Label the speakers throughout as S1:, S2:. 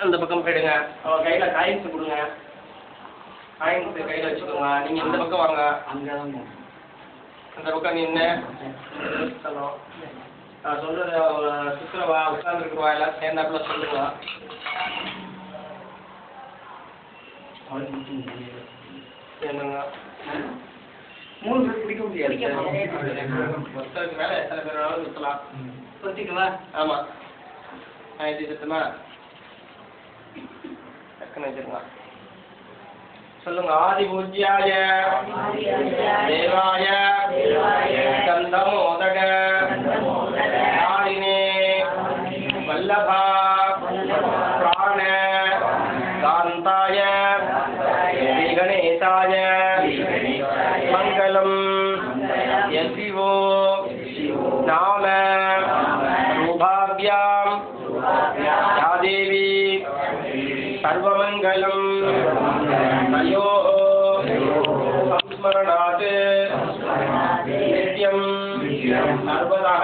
S1: அந்த பக்கம் போயிடுங்க. அவன் கையில் காயின்ஸ் கொடுங்க. காயின்ஸ் கையில் வச்சுக்கோங்க. நீங்கள் இந்த பக்கம் வாங்க. அந்த பக்கம் நின்று நான் சொல்கிறத சுற்றுலவா உட்காந்துருக்குவா எல்லாம் சேர்ந்தாப்புல சொல்லுங்க. என்னங்க
S2: 3 பேர் பிடிக்க முடியாது.
S1: ஒருத்தருக்கு மேலே எத்தனை பேர் வேணாலும் சுற்றலாம்.
S2: சுற்றிக்கலாம்.
S1: ஆமாம். இது சுத்தமா டக்குன்னு வச்சுருங்க. சொல்லுங்க. ஆதி பூஜ்யாய தேவாய கந்தமோதக யாழினே வல்லபா பிராண காந்தாய கணேசாய மங்களம் யசிவோ நாம ரூபாபியாம் யாதேவி சர்வமங்கலம் தயோ சம்ஸ்மரணாத் நித்யம் சர்வதா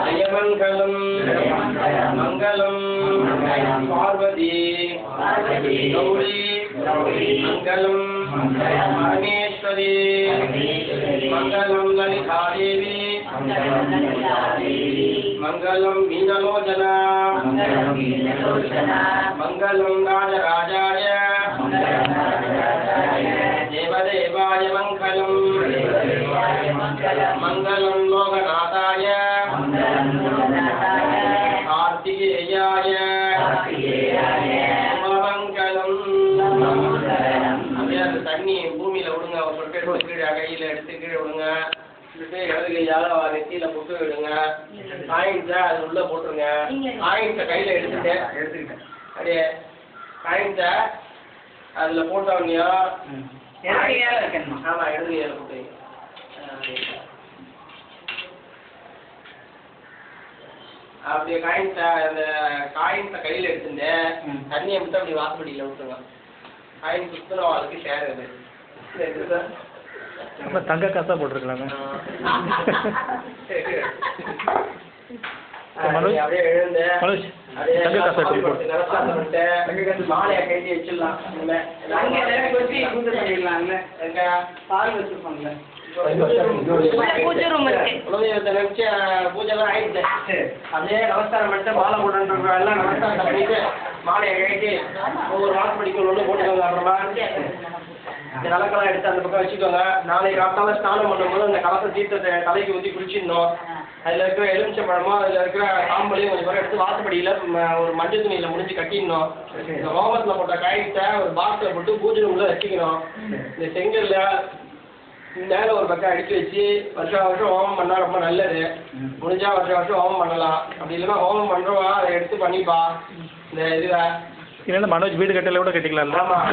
S1: ஜெயமங்கலம் மங்களம் பார்வதி கௌரி மங்களம் பரமேஸ்வரி மங்களம் லலிதாதேவி மங்களம் மீனலோச்சனா மங்களம் ராஜராஜாய தேவதேவாய மங்களம் மங்களம் லோகநாதாய கார்த்திகேயாய மங்களம். அப்படியே அந்த தண்ணி பூமியில விடுங்க. ஒரு சொட்டு எடுத்து கீழே கையில எடுத்து கீழே விடுங்க. இடது கையால நெத்தியில போட்டு விடுங்க. காயின்ஸை அது உள்ள போட்டுருங்க. காயின்ஸை கையில எடுத்துக்கிட்டேன். அப்படியே காயின்ஸை அதுல போட்டோம்னியா. ஆமா, இடது கையால போட்டு அப்படியே காயின்ஸை அந்த காயின்ஸை கையில எடுத்துட்டு தண்ணியை மட்டும் அப்படி வாசப்படியில விட்டுருங்க. காயின் சுத்தணும் அதுக்கு ஷேர் அது
S3: தங்க காசா போட்டிருக்கலாங்க.
S1: அப்படியே எழுந்து மாலையை கட்டி வச்சிடலாம். பூஜைலாம் ஆயிடுச்சு. அப்படியே நமஸ்காரம் பண்ணிட்டு மாலை போட்டு எல்லாம் நமஸ்காரம் பண்ணிட்டு மாலையை கட்டி ஒவ்வொரு வாசப்படிக்கும் ஒன்று போட்டுக்கோங்க. அப்புறமா இந்த கலக்கெல்லாம் எடுத்து அந்த பக்கம் வச்சுக்கோங்க. நாளைக்கு காத்தால ஸ்நானம் பண்ணும்போது அந்த கலச தீர்த்தத்தை தலைக்கு ஊற்றி குளிச்சிடணும். அதில் இருக்கிற எலுமிச்சம்பழமும் அதில் இருக்கிற காம்பளையும் கொஞ்சம் பேர் எடுத்து வாசப்படியில் ஒரு மஞ்சள் துணியில் முடிஞ்சு கட்டிடணும். இந்த ஹோமத்தில் போட்ட காய்ச்சை ஒரு பாக்ஸில் போட்டு பூஜை ரூமில் வச்சுக்கணும். இந்த செங்கல்ல மேலே ஒரு பக்கம் அடுக்கி வச்சு வருஷம் வருஷம் ஹோமம் பண்ணால் ரொம்ப நல்லது. முடிஞ்சா வருஷம் வருஷம் ஹோமம் பண்ணலாம். அப்படி இல்லைன்னா ஹோமம் பண்ணுறவா அதை எடுத்து பண்ணிப்பா. இந்த இதுவை
S3: இல்லைன்னா மனோஜ் வீடு கட்டல கூட கட்டிக்கலாம்.
S1: ஆமாம்,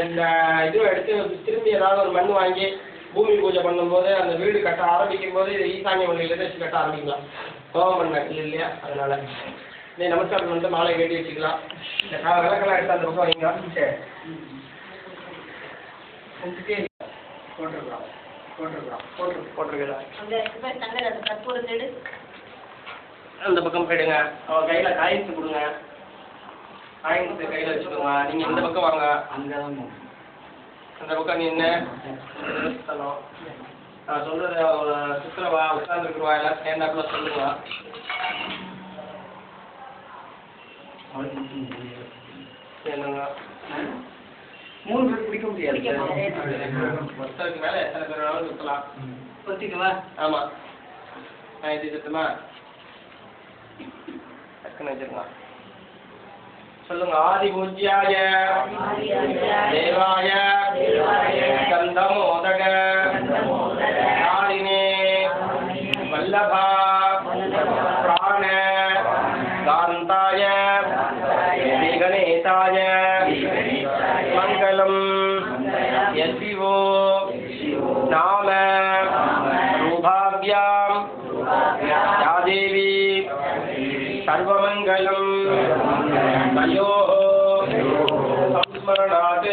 S1: இந்த இதுவை எடுத்து திரும்பி ஏதாவது ஒரு மண் வாங்கி பூமி பூஜை பண்ணும்போது அந்த வீடு கட்ட ஆரம்பிக்கும் போது ஈசானிய மண்ணிலேருந்து வச்சு கட்ட ஆரம்பிக்கலாம். ஹோமம் பண்ண இல்லையா? அதனால நீ நமஸ்காரம் பண்ணிட்டு மாலை கட்டி வச்சுக்கலாம். இந்த விளக்கெல்லாம் எடுத்து அந்த பக்கம் வைங்க. போட்டுருக்கலாம். அந்த பக்கம் போயிடுங்க. அவன் கையில் காயின்ஸ் கொடுங்க. காயின்ஸ் கையில் வச்சுக்கோங்க. நீங்கள் இந்த பக்கம் வாங்க. அந்த பக்கம் நின்று நான் சொல்கிறத சுற்றுலவா உட்காந்துருக்குவா எல்லாம் சேர்ந்தாப்புல சொல்லுங்க. என்னங்க
S2: 3 பேர் பிடிக்க முடியாது.
S1: ஒருத்தருக்கு மேலே எத்தனை பேர் வேணாலும் சுற்றலாம்.
S2: சுற்றிக்கலாம்.
S1: ஆமாம். இது சுத்தமா டக்குன்னு வச்சுருங்க. சொல்லுங்க. ஆதி பூஜ்யாய தேவாய கந்தமோதக யாழினே வல்லபா பிராண காந்தாய கணேசாய மங்களம் யசிவோ நாம ரூபாபியாம் யாதேவி சர்வமங்கலம் தயோ சம்ஸ்மரணாத்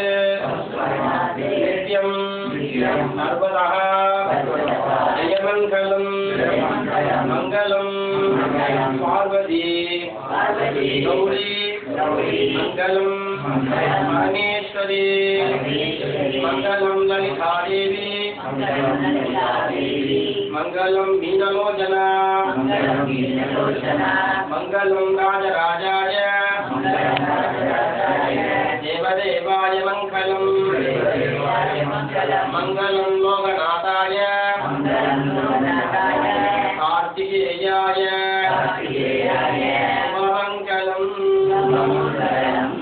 S1: நித்யம் சர்வதா ஜெயமங்கலம் ஜெயமங்கலம் மங்களம் பார்வதி கௌரி மங்களம் பரமேஸ்வரி மங்களம் லலிதாதேவி மங்களம் மீனலோச்சனா மங்களம் ராஜராஜாய தேவதேவாய மங்களம் மங்களம் லோகநாதாய கார்த்திகேயாய மங்களம்.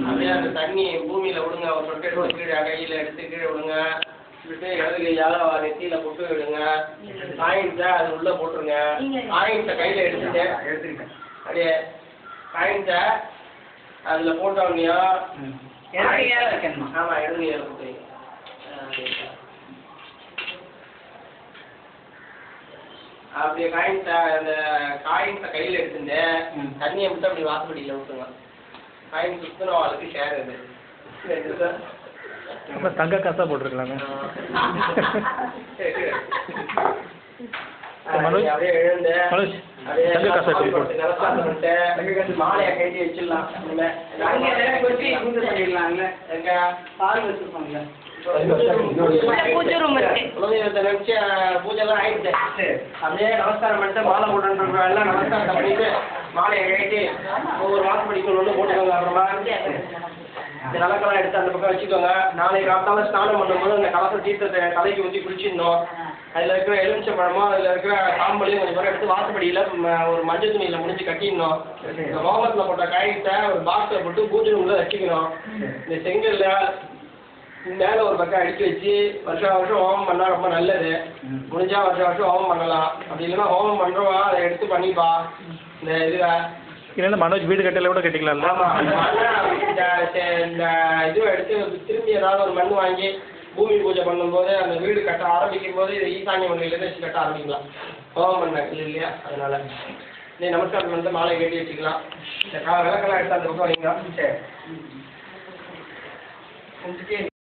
S1: அப்படியே அந்த தண்ணி பூமியில விடுங்க, ஒரு சொட்டு எடுத்து கீழே கையில எடுத்து கீழே விடுங்க. விட்டு இடது கையால நெத்தியில போட்டு விடுங்க. காயின்ஸை அது உள்ள போட்டுருங்க. காயின்ஸை கையில எடுத்துட்டேன் அப்படியே காயின்ஸை அதுல போட்டோம்னியா. ஆமா இடது கையால போட்டுருங்க. அப்படியே அந்த காயின்ஸை கையில் எடுத்துட்டு தண்ணியை மட்டும் அப்படி வாசப்படியில் விட்டுருங்க. காயின் சுத்தின ஆளுக்கு ஷேர் அது சார்.
S3: அப்புறம் தங்க காசா போட்டிருக்கலாங்க.
S1: அப்படியே எழுந்து மாலையை கட்டி வச்சிடலாம். பூஜைலாம் ஆயிடுச்சு. அப்படியே நமஸ்காரம் பண்ணிட்டு மாலை போட்டு எல்லாம் நமஸ்காரம் பண்ணிட்டு மாலையை கட்டி ஒவ்வொரு மாசம் படிக்கணும்னு போட்டுக்கோங்க. அப்புறமா இந்த கலக்கெல்லாம் எடுத்து அந்த பக்கம் வச்சுக்கோங்க. நாளைக்கு காத்தால ஸ்நானம் பண்ணும்போது அந்த கலச தீர்த்தத்தை தலைக்கு ஊற்றி குளிச்சிடணும். அதில் இருக்கிற எலுமிச்சை பழமோ அதில் இருக்கிற சாம்பலையும் கொஞ்சம் பேர் எடுத்து வாசப்படியில் ஒரு மஞ்சள் துணியில் முடிஞ்சு கட்டிடணும். இந்த மோகத்தில் போட்ட காயத்தை ஒரு பாக்ஸில் போட்டு பூஜை உள்ள வச்சுக்கணும். இந்த செங்கல்ல மேலே ஒரு பக்கம் அடிக்க வச்சு வருஷம் வருஷம் ஹோமம் பண்ணால் ரொம்ப நல்லது. முடிஞ்சால் வருஷம் வருஷம் ஹோமம் பண்ணலாம். அப்படி இல்லைன்னா ஹோமம் பண்ணுறவா அதை எடுத்து பண்ணிப்பா. இந்த இதில்
S3: இல்லைன்னா மனோஜ் வீடு கட்டையில கூட கட்டிக்கலாம்ல.
S1: ஆமாம், இந்த இதுவை எடுத்து திரும்பி ஏதாவது ஒரு மண் வாங்கி பூமி பூஜை பண்ணும்போது அந்த வீடு கட்ட ஆரம்பிக்கும் போது இதை ஈசான்ய மண்ணிலேருந்து வச்சு கட்ட ஆரம்பிக்கலாம். ஹோமம் பண்ண இல்லையா? அதனால நீ நமஸ்காரம் வந்து மாலை கட்டி வச்சுக்கலாம். இந்த விளக்கெல்லாம் எடுத்து அந்த பக்கம் வைங்க. சரி